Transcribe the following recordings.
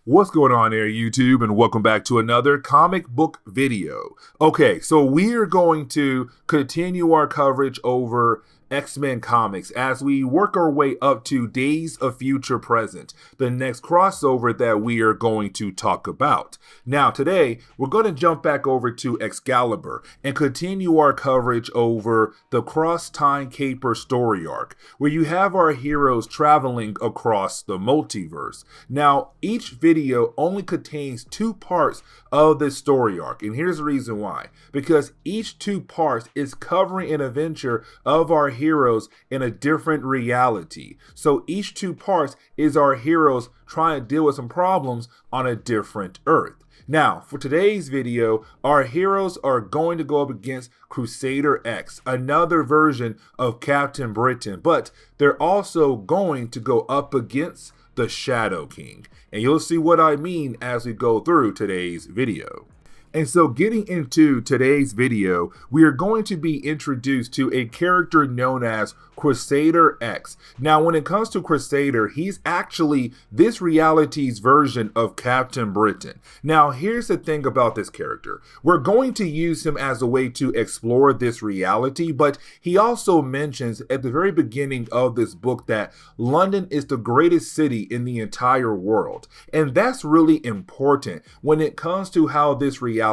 What's going on there, YouTube, and welcome back to another comic book video. Okay, so we are going to continue our coverage over X-Men comics as we work our way up to Days of Future Present, the next crossover that we are going to talk about. Now, today, we're going to jump back over to Excalibur and continue our coverage over the Cross-Time Caper story arc, where you have our heroes traveling across the multiverse. Now, each video only contains two parts of this story arc, and here's the reason why. Because each two parts is covering an adventure of our heroes in a different reality. So each two parts is our heroes trying to deal with some problems on a different Earth. Now, for today's video, our heroes are going to go up against Crusader X, another version of Captain Britain, but they're also going to go up against the Shadow King. And you'll see what I mean as we go through today's video. And so getting into today's video, we are going to be introduced to a character known as Crusader X. Now, when it comes to Crusader, he's actually this reality's version of Captain Britain. Now, here's the thing about this character. We're going to use him as a way to explore this reality, but he also mentions at the very beginning of this book that London is the greatest city in the entire world. And that's really important when it comes to how this reality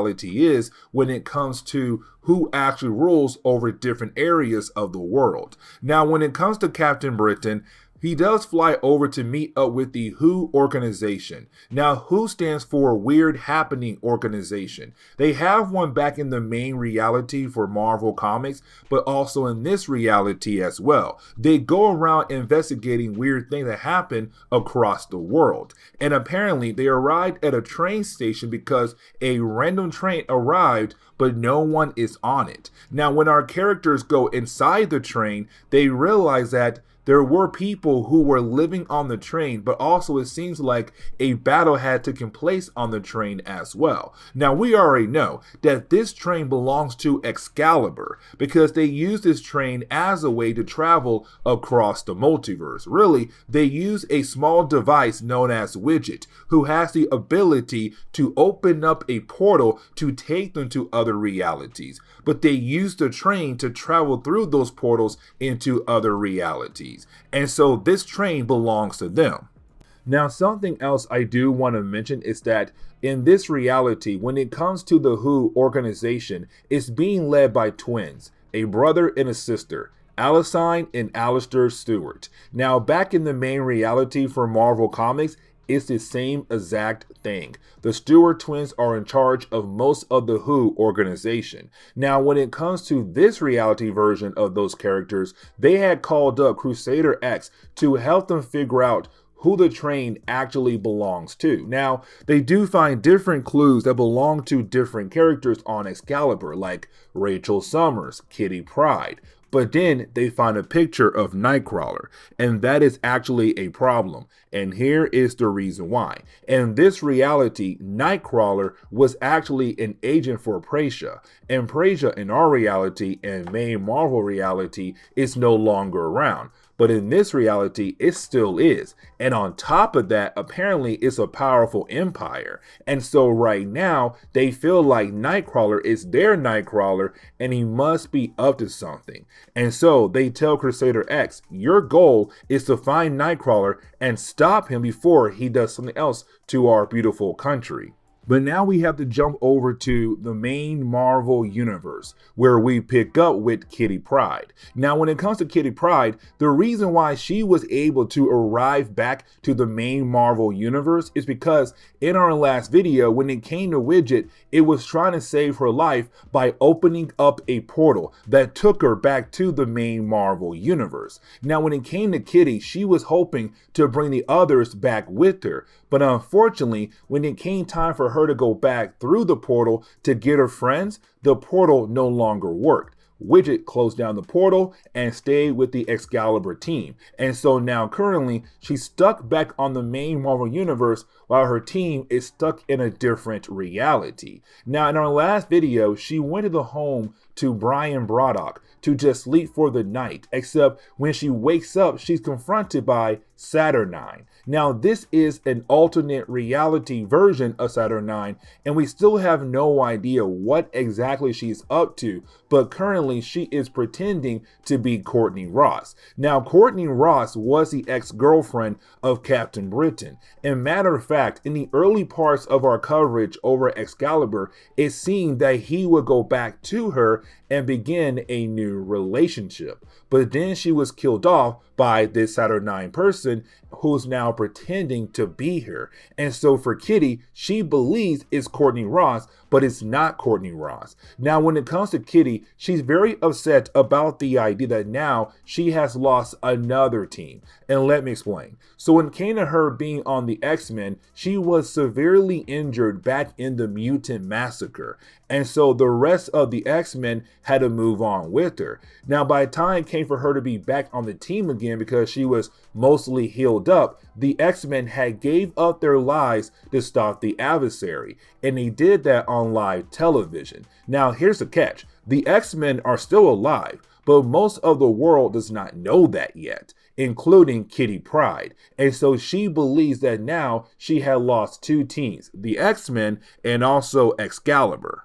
is when it comes to who actually rules over different areas of the world. Now, when it comes to Captain Britain, he does fly over to meet up with the WHO organization. Now, WHO stands for Weird Happening Organization. They have one back in the main reality for Marvel Comics, but also in this reality as well. They go around investigating weird things that happen across the world. And apparently, they arrived at a train station because a random train arrived, but no one is on it. Now, when our characters go inside the train, they realize that there were people who were living on the train, but also it seems like a battle had taken place on the train as well. Now, we already know that this train belongs to Excalibur because they use this train as a way to travel across the multiverse. Really, they use a small device known as Widget, who has the ability to open up a portal to take them to other realities. But they use the train to travel through those portals into other realities. And so this train belongs to them. Now, something else I do want to mention is that in this reality, when it comes to the WHO organization, it's being led by twins, a brother and a sister, Alicine and Alistair Stewart. Now, back in the main reality for Marvel Comics, it's the same exact thing. The Stewart twins are in charge of most of the WHO organization. Now, when it comes to this reality version of those characters, they had called up Crusader X to help them figure out who the train actually belongs to. Now, they do find different clues that belong to different characters on Excalibur, like Rachel Summers, Kitty Pryde. But then they find a picture of Nightcrawler, and that is actually a problem. And here is the reason why. In this reality, Nightcrawler was actually an agent for Prasha, and Prasha in our reality and main Marvel reality is no longer around. But in this reality, it still is. And on top of that, apparently it's a powerful empire. And so right now, they feel like Nightcrawler is their Nightcrawler and he must be up to something. And so they tell Crusader X, your goal is to find Nightcrawler and stop him before he does something else to our beautiful country. But now we have to jump over to the main Marvel universe where we pick up with Kitty Pryde. Now, when it comes to Kitty Pryde, the reason why she was able to arrive back to the main Marvel universe is because in our last video, when it came to Widget, it was trying to save her life by opening up a portal that took her back to the main Marvel universe. Now, when it came to Kitty, she was hoping to bring the others back with her. But unfortunately, when it came time for her to go back through the portal to get her friends, the portal no longer worked. Widget closed down the portal and stayed with the Excalibur team. And so now currently she's stuck back on the main Marvel universe while her team is stuck in a different reality. Now, in our last video, she went to the home to Brian Braddock to just sleep for the night, except when she wakes up, she's confronted by Saturnine. Now, this is an alternate reality version of Saturn IX, and we still have no idea what exactly she's up to, but currently she is pretending to be Courtney Ross. Now, Courtney Ross was the ex-girlfriend of Captain Britain, and matter of fact, in the early parts of our coverage over Excalibur, it seemed that he would go back to her and begin a new relationship. But then she was killed off by this Saturn IX person who's now pretending to be her. And so for Kitty, she believes it's Courtney Ross, but it's not Courtney Ross. Now, when it comes to Kitty, she's very upset about the idea that now she has lost another team. And let me explain. So when it came to her being on the X-Men, she was severely injured back in the Mutant Massacre. And so the rest of the X-Men had to move on with her. Now, by the time it came for her to be back on the team again, because she was mostly healed up, the X-Men had gave up their lives to stop the adversary. And they did that on live television. Now, here's the catch. The X-Men are still alive, but most of the world does not know that yet, including Kitty Pryde. And so she believes that now she had lost two teams, the X-Men and also Excalibur.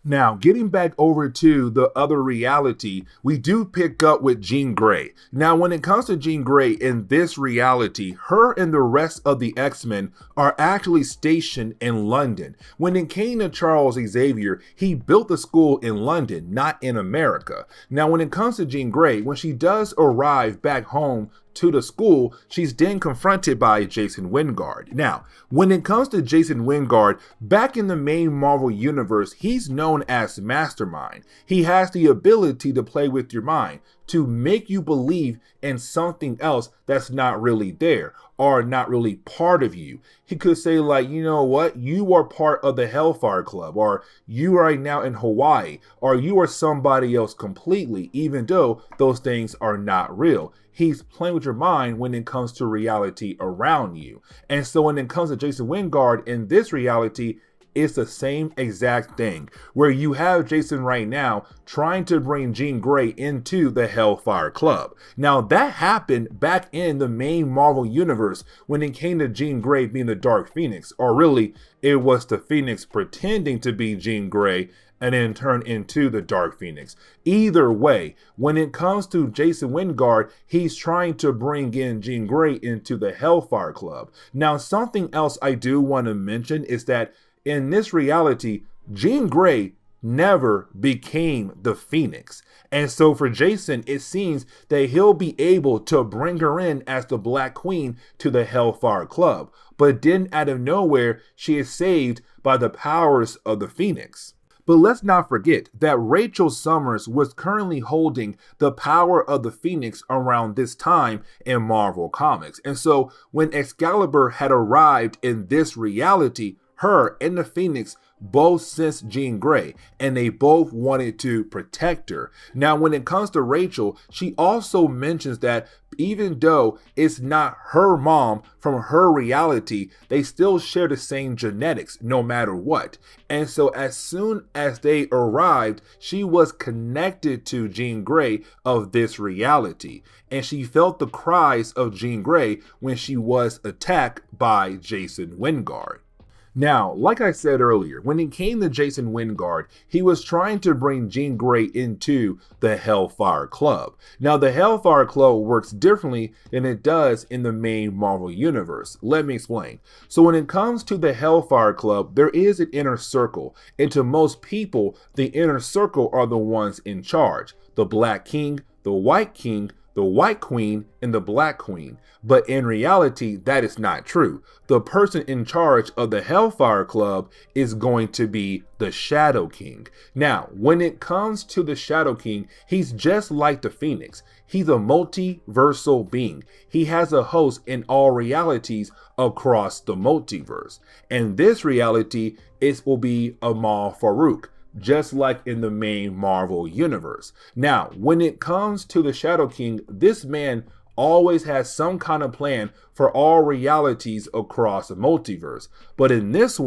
Now, getting back over to the other reality, we do pick up with Jean Grey. Now, when it comes to Jean Grey in this reality, her and the rest of the X-Men are actually stationed in London. When it came to Charles Xavier, he built the school in London, not in America. Now, when it comes to Jean Grey, when she does arrive back home to the school, she's then confronted by Jason Wyngarde. Now, when it comes to Jason Wyngarde, back in the main Marvel universe, he's known as Mastermind. He has the ability to play with your mind, to make you believe in something else that's not really there or not really part of you. He could say like, you know what, you are part of the Hellfire Club, or you are right now in Hawaii, or you are somebody else completely, even though those things are not real. He's playing with your mind when it comes to reality around you. And so when it comes to Jason Wyngarde in this reality, it's the same exact thing, where you have Jason right now trying to bring Jean Grey into the Hellfire Club. Now, that happened back in the main Marvel universe when it came to Jean Grey being the Dark Phoenix, or really, it was the Phoenix pretending to be Jean Grey and then turn into the Dark Phoenix. Either way, when it comes to Jason Wyngarde, he's trying to bring in Jean Grey into the Hellfire Club. Now, something else I do want to mention is that in this reality, Jean Grey never became the Phoenix. And so for Jason, it seems that he'll be able to bring her in as the Black Queen to the Hellfire Club. But then out of nowhere, she is saved by the powers of the Phoenix. But let's not forget that Rachel Summers was currently holding the power of the Phoenix around this time in Marvel Comics. And so when Excalibur had arrived in this reality, her and the Phoenix both sensed Jean Grey, and they both wanted to protect her. Now, when it comes to Rachel, she also mentions that even though it's not her mom from her reality, they still share the same genetics no matter what. And so as soon as they arrived, she was connected to Jean Grey of this reality. And she felt the cries of Jean Grey when she was attacked by Jason Wyngarde. Now, like I said earlier, when it came to Jason Wyngarde, he was trying to bring Jean Grey into the Hellfire Club. Now, the Hellfire Club works differently than it does in the main Marvel universe. Let me explain. So when it comes to the Hellfire Club, there is an inner circle, and to most people, the inner circle are the ones in charge. The Black King, the White King, the White Queen, and the Black Queen. But in reality, that is not true. The person in charge of the Hellfire Club is going to be the Shadow King. Now, when it comes to the Shadow King, he's just like the Phoenix. He's a multiversal being. He has a host in all realities across the multiverse. And this reality, it will be Amal Farouk, just like in the main Marvel universe. Now, when it comes to the Shadow King, this man always has some kind of plan for all realities across the multiverse. But in this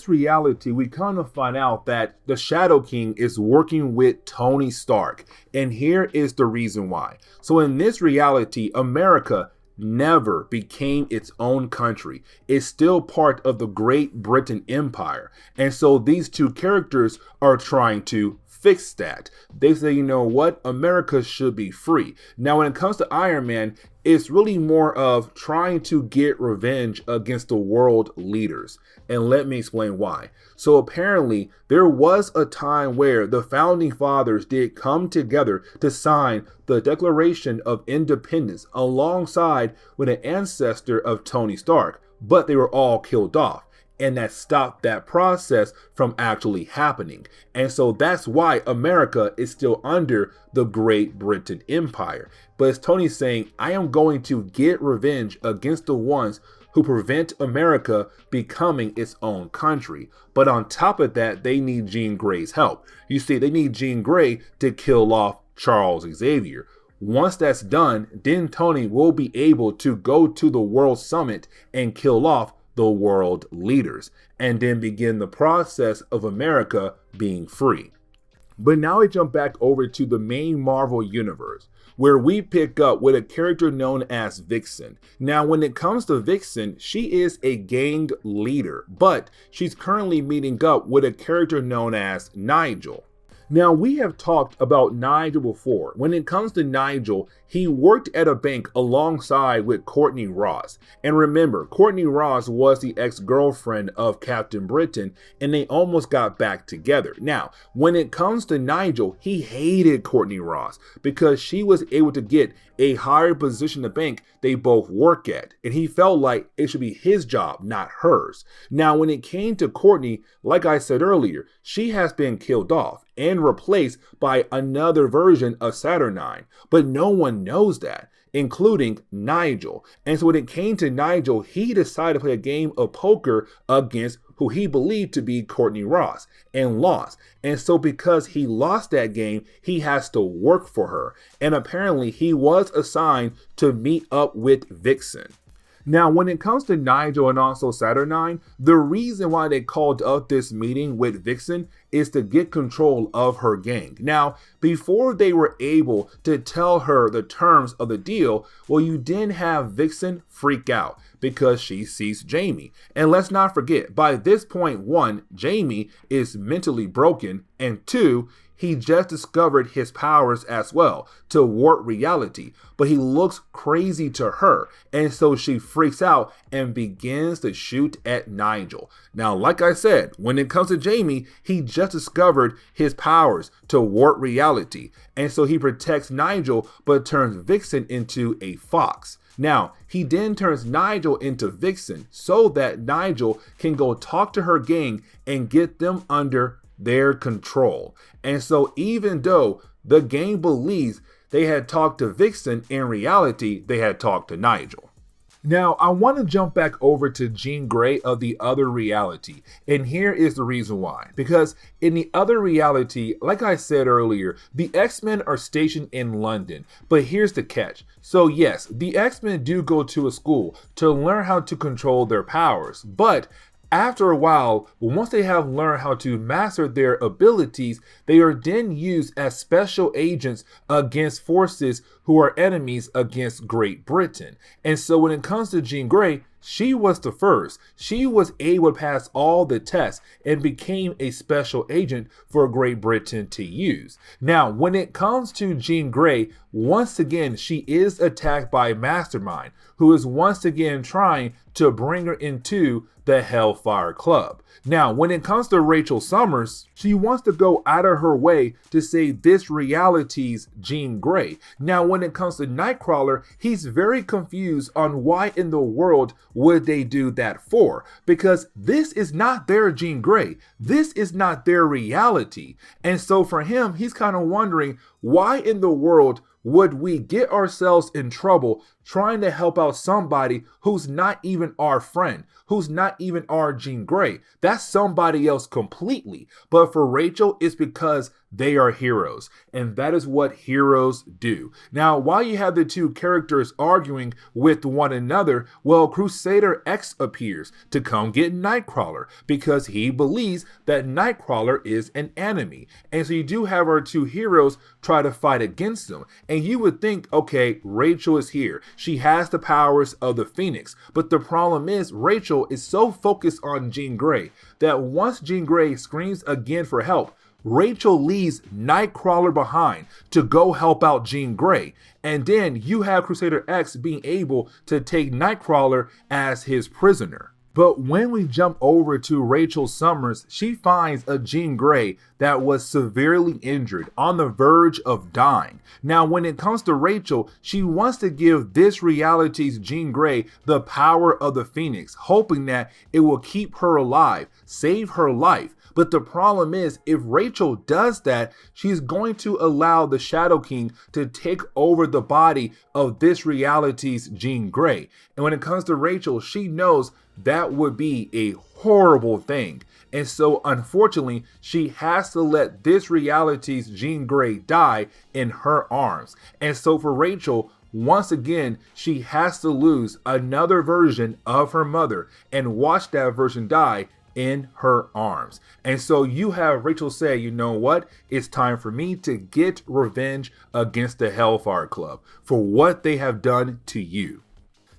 reality, we kind of find out that the Shadow King is working with Tony Stark. And here is the reason why. So in this reality, America never became its own country. It's still part of the Great Britain Empire. And so these two characters are trying to fix that. They say, you know what? America should be free. Now, when it comes to Iron Man, it's really more of trying to get revenge against the world leaders. And let me explain why. So apparently, there was a time where the founding fathers did come together to sign the Declaration of Independence alongside with an ancestor of Tony Stark, but they were all killed off. And that stopped that process from actually happening. And so that's why America is still under the Great Britain Empire. But as Tony's saying, I am going to get revenge against the ones who prevent America becoming its own country. But on top of that, they need Jean Grey's help. You see, they need Jean Grey to kill off Charles Xavier. Once that's done, then Tony will be able to go to the World Summit and kill off the world leaders, and then begin the process of America being free. But now we jump back over to the main Marvel universe, where we pick up with a character known as Vixen. Now, when it comes to Vixen, she is a gang leader, but she's currently meeting up with a character known as Nigel. Now, we have talked about Nigel before. When it comes to Nigel, he worked at a bank alongside with Courtney Ross. And remember, Courtney Ross was the ex-girlfriend of Captain Britain, and they almost got back together. Now, when it comes to Nigel, he hated Courtney Ross because she was able to get a higher position in the bank they both work at, and he felt like it should be his job, not hers. Now, when it came to Courtney, like I said earlier, she has been killed off and replaced by another version of Saturnine, but no one knows that, including Nigel. And so when it came to Nigel, he decided to play a game of poker against who he believed to be Courtney Ross, and lost. And so because he lost that game, he has to work for her. And apparently he was assigned to meet up with Vixen. Now, when it comes to Nigel and also Saturnine, the reason why they called up this meeting with Vixen is to get control of her gang. Now, before they were able to tell her the terms of the deal, well, you didn't have Vixen freak out because she sees Jamie. And let's not forget, by this point, one, Jamie is mentally broken, and two, he just discovered his powers as well to warp reality, but he looks crazy to her, and so she freaks out and begins to shoot at Nigel. Now, like I said, when it comes to Jamie, he just discovered his powers to warp reality, and so he protects Nigel but turns Vixen into a fox. Now, he then turns Nigel into Vixen so that Nigel can go talk to her gang and get them under their control. And so even though the gang believes they had talked to Vixen, in reality, they had talked to Nigel. Now, I want to jump back over to Jean Grey of the other reality. And here is the reason why. Because in the other reality, like I said earlier, the X-Men are stationed in London. But here's the catch. So yes, the X-Men do go to a school to learn how to control their powers. But after a while, once they have learned how to master their abilities, they are then used as special agents against forces who are enemies against Great Britain. And so when it comes to Jean Grey, she was the first. She was able to pass all the tests and became a special agent for Great Britain to use. Now, when it comes to Jean Grey, once again, she is attacked by Mastermind, who is once again trying to bring her into the Hellfire Club. Now, when it comes to Rachel Summers, she wants to go out of her way to save this reality's Jean Grey. Now, when it comes to Nightcrawler, he's very confused on why in the world would they do that for, because this is not their Jean Grey. This is not their reality. And so for him, he's kind of wondering, why in the world would we get ourselves in trouble trying to help out somebody who's not even our friend, who's not even our Jean Grey? That's somebody else completely. But for Rachel, it's because they are heroes, and that is what heroes do. Now, while you have the two characters arguing with one another, well, Crusader X appears to come get Nightcrawler because he believes that Nightcrawler is an enemy. And so you do have our two heroes try to fight against them. And you would think, okay, Rachel is here. She has the powers of the Phoenix. But the problem is Rachel is so focused on Jean Grey that once Jean Grey screams again for help, Rachel leaves Nightcrawler behind to go help out Jean Grey. And then you have Crusader X being able to take Nightcrawler as his prisoner. But when we jump over to Rachel Summers, she finds a Jean Grey that was severely injured, on the verge of dying. Now, when it comes to Rachel, she wants to give this reality's Jean Grey the power of the Phoenix, hoping that it will keep her alive, save her life. But the problem is, if Rachel does that, she's going to allow the Shadow King to take over the body of this reality's Jean Grey. And when it comes to Rachel, she knows that would be a horrible thing. And so, unfortunately, she has to let this reality's Jean Grey die in her arms. And so for Rachel, once again, she has to lose another version of her mother and watch that version die in her arms. And so you have Rachel say, you know what? It's time for me to get revenge against the Hellfire Club for what they have done to you.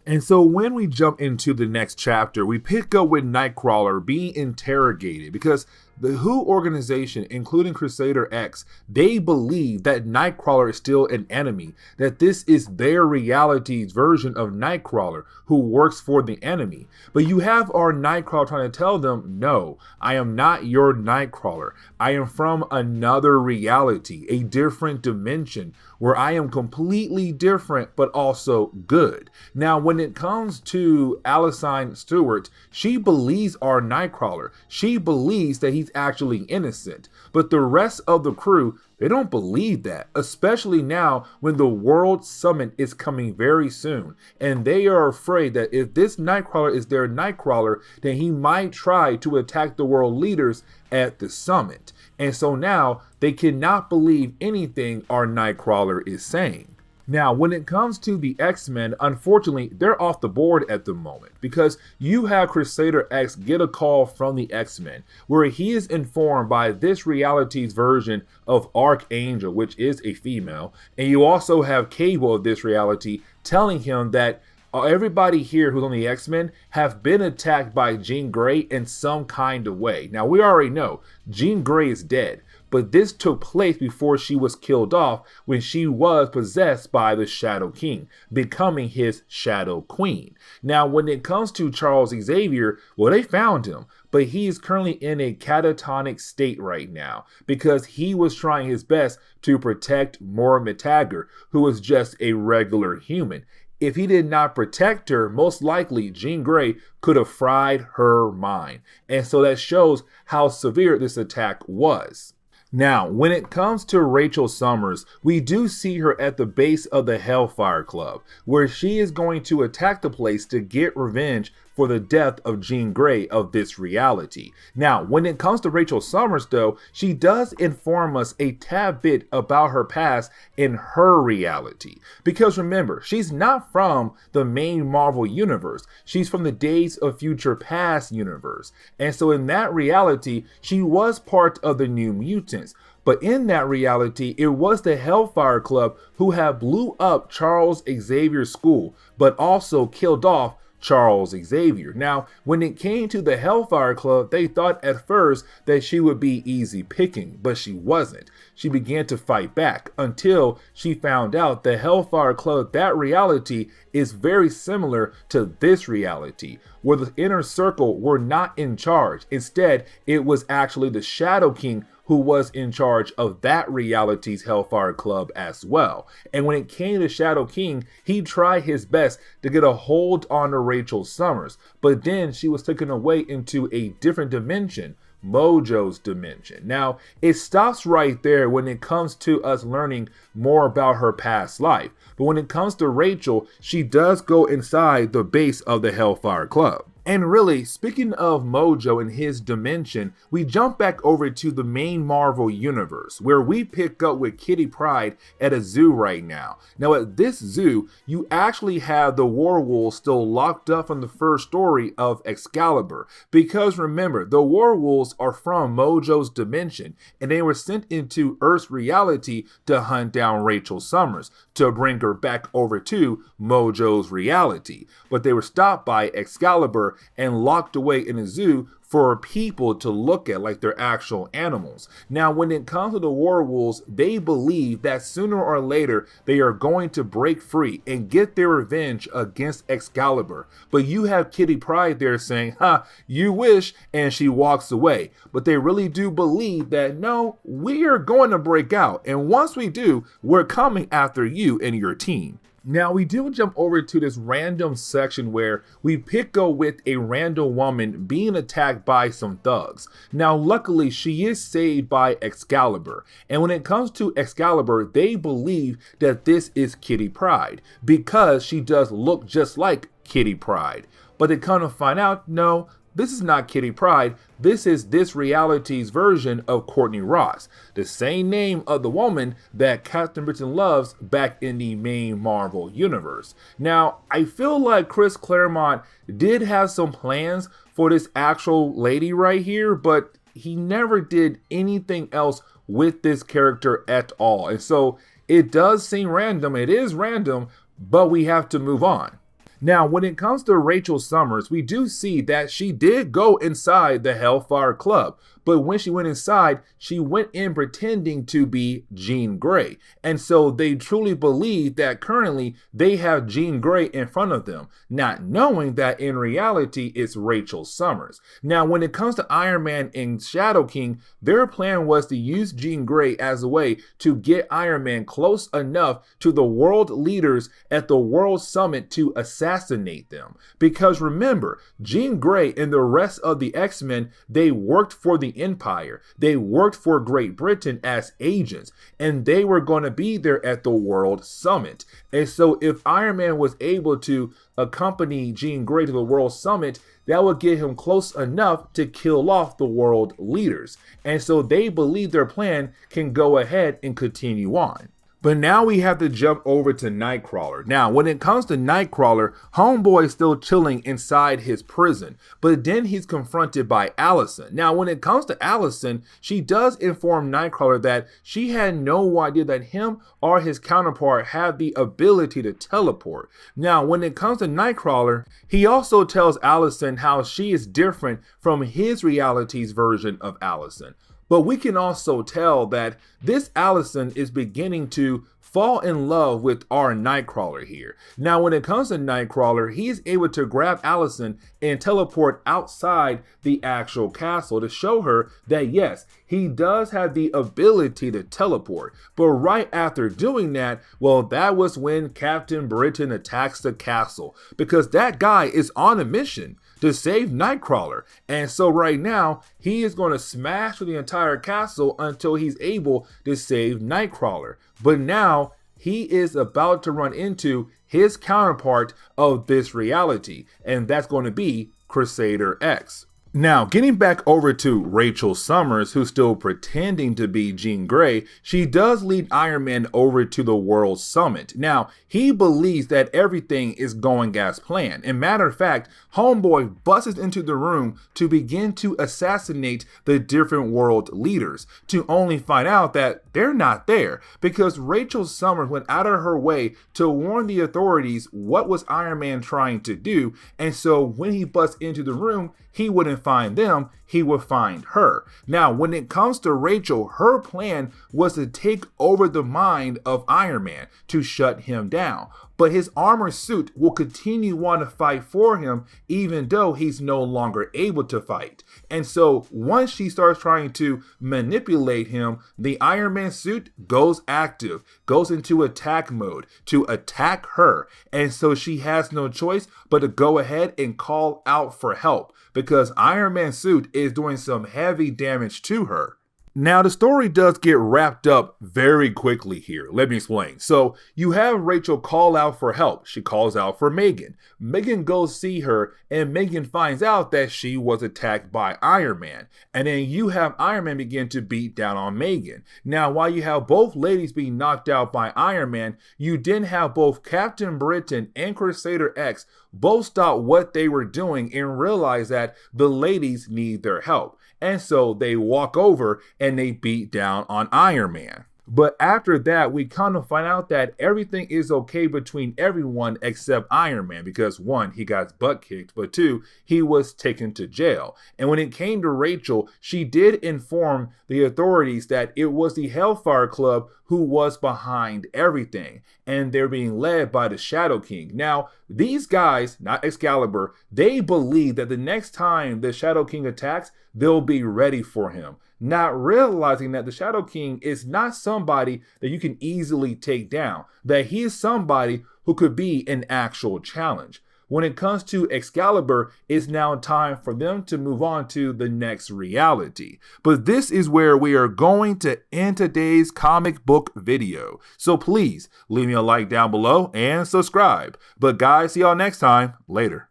And so when we jump into the next chapter, we pick up with Nightcrawler being interrogated because the WHO organization, including Crusader X, they believe that Nightcrawler is still an enemy, that this is their reality's version of Nightcrawler who works for the enemy. But you have our Nightcrawler trying to tell them, no, I am not your Nightcrawler. I am from another reality, a different dimension where I am completely different but also good. Now, when it comes to Alicent Stewart, she believes our Nightcrawler. She believes that he's actually innocent. But the rest of the crew, they don't believe that, especially now when the World Summit is coming very soon. And they are afraid that if this Nightcrawler is their Nightcrawler, then he might try to attack the world leaders at the summit. And so now they cannot believe anything our Nightcrawler is saying. Now, when it comes to the X-Men, unfortunately, they're off the board at the moment because you have Crusader X get a call from the X-Men where he is informed by this reality's version of Archangel, which is a female, and you also have Cable of this reality telling him that everybody here who's on the X-Men have been attacked by Jean Grey in some kind of way. Now, we already know Jean Grey is dead, but this took place before she was killed off when she was possessed by the Shadow King, becoming his Shadow Queen. Now, when it comes to Charles Xavier, well, they found him, but he is currently in a catatonic state right now because he was trying his best to protect Moira McTaggart, who was just a regular human. If he did not protect her, most likely Jean Grey could have fried her mind. And so that shows how severe this attack was. Now, when it comes to Rachel Summers, we do see her at the base of the Hellfire Club, where she is going to attack the place to get revenge for the death of Jean Grey of this reality. Now, when it comes to Rachel Summers, though, she does inform us a tad bit about her past in her reality. Because remember, she's not from the main Marvel universe. She's from the Days of Future Past universe. And so in that reality, she was part of the New Mutants. But in that reality, it was the Hellfire Club who had blew up Charles Xavier's school, but also killed off Charles Xavier. Now, when it came to the Hellfire Club, they thought at first that she would be easy picking, but she wasn't. She began to fight back until she found out the Hellfire Club, that reality, is very similar to this reality, where the Inner Circle were not in charge. Instead, it was actually the Shadow King who was in charge of that reality's Hellfire Club as well. And when it came to Shadow King, he tried his best to get a hold on to Rachel Summers, but then she was taken away into a different dimension, Mojo's dimension. Now, it stops right there when it comes to us learning more about her past life. But when it comes to Rachel, she does go inside the base of the Hellfire Club. And really, speaking of Mojo and his dimension, we jump back over to the main Marvel universe, where we pick up with Kitty Pryde at a zoo right now. Now at this zoo, you actually have the werewolves still locked up from the first story of Excalibur. Because remember, the werewolves are from Mojo's dimension, and they were sent into Earth's reality to hunt down Rachel Summers, to bring her back over to Mojo's reality. But they were stopped by Excalibur and locked away in a zoo for people to look at like they're actual animals. Now, when it comes to the werewolves, they believe that sooner or later they are going to break free and get their revenge against Excalibur. But you have Kitty Pryde there saying, "Ha, you wish," and she walks away. But they really do believe that, no, we are going to break out. And once we do, we're coming after you and your team. Now, we do jump over to this random section where we pick up with a random woman being attacked by some thugs. Now, luckily, she is saved by Excalibur. And when it comes to Excalibur, they believe that this is Kitty Pryde because she does look just like Kitty Pryde. But they kind of find out, no, this is not Kitty Pryde. This is this reality's version of Courtney Ross, the same name of the woman that Captain Britain loves back in the main Marvel universe. Now, I feel like Chris Claremont did have some plans for this actual lady right here, but he never did anything else with this character at all. And so it does seem random. It is random, but we have to move on. Now, when it comes to Rachel Summers, we do see that she did go inside the Hellfire Club. But when she went inside, she went in pretending to be Jean Grey. And so they truly believe that currently they have Jean Grey in front of them, not knowing that in reality it's Rachel Summers. Now, when it comes to Iron Man and Shadow King, their plan was to use Jean Grey as a way to get Iron Man close enough to the world leaders at the World Summit to assassinate them. Because remember, Jean Grey and the rest of the X-Men, they worked for the Empire. They worked for Great Britain as agents, and they were going to be there at the World Summit. And so if Iron Man was able to accompany Jean Grey to the World Summit, that would get him close enough to kill off the world leaders. And so they believe their plan can go ahead and continue on. But now we have to jump over to Nightcrawler. Now, when it comes to Nightcrawler, Homeboy is still chilling inside his prison, but then he's confronted by Allison. Now, when it comes to Allison, she does inform Nightcrawler that she had no idea that him or his counterpart had the ability to teleport. Now, when it comes to Nightcrawler, he also tells Allison how she is different from his reality's version of Allison. But we can also tell that this Allison is beginning to fall in love with our Nightcrawler here. Now, when it comes to Nightcrawler, he is able to grab Allison and teleport outside the actual castle to show her that yes, he does have the ability to teleport. But right after doing that, well, that was when Captain Britain attacks the castle, because that guy is on a mission to save Nightcrawler. And so right now, he is going to smash through the entire castle until he's able to save Nightcrawler. But now, he is about to run into his counterpart of this reality, and that's going to be Crusader X. Now, getting back over to Rachel Summers, who's still pretending to be Jean Grey, she does lead Iron Man over to the World Summit. Now, he believes that everything is going as planned. And matter of fact, Homeboy busts into the room to begin to assassinate the different world leaders, to only find out that they're not there, because Rachel Summers went out of her way to warn the authorities what was Iron Man trying to do. And so when he busts into the room, he wouldn't find them, he would find her. Now, when it comes to Rachel, her plan was to take over the mind of Iron Man, to shut him down. But his armor suit will continue on to fight for him, even though he's no longer able to fight. And so once she starts trying to manipulate him, the Iron Man suit goes active, goes into attack mode to attack her. And so she has no choice but to go ahead and call out for help, because Iron Man's suit is doing some heavy damage to her. Now, the story does get wrapped up very quickly here. Let me explain. So, you have Rachel call out for help. She calls out for Megan. Megan goes see her, and Megan finds out that she was attacked by Iron Man. And then you have Iron Man begin to beat down on Megan. Now, while you have both ladies being knocked out by Iron Man, you then have both Captain Britain and Crusader X both stop what they were doing and realize that the ladies need their help. And so they walk over and they beat down on Iron Man. But after that, we kind of find out that everything is okay between everyone except Iron Man because one, he got his butt kicked, but two, he was taken to jail. And when it came to Rachel, she did inform the authorities that it was the Hellfire Club who was behind everything, and they're being led by the Shadow King. Now, these guys, not Excalibur, they believe that the next time the Shadow King attacks, they'll be ready for him, not realizing that the Shadow King is not somebody that you can easily take down, that he is somebody who could be an actual challenge. When it comes to Excalibur, it's now time for them to move on to the next reality. But this is where we are going to end today's comic book video. So please leave me a like down below and subscribe. But guys, see y'all next time. Later.